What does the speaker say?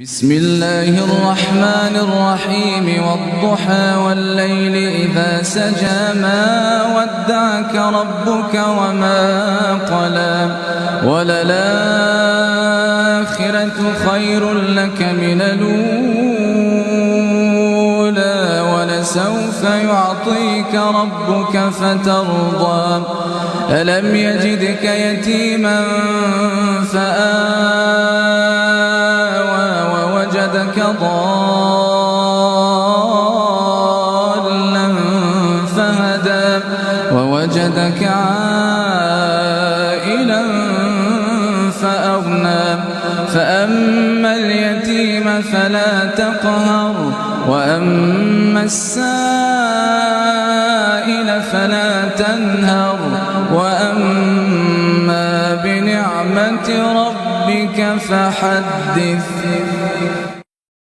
بسم الله الرحمن الرحيم والضحى والليل إذا سجى ما ودعك ربك وما قلى وللآخرة خير لك من الأولى ولسوف يعطيك ربك فترضى ألم يجدك يتيما وجدك ضالا فهدى ووجدك عائلا فأغنى فأما اليتيم فلا تقهر وأما السائل فلا تنهر وأما بنعمة ربك فحدث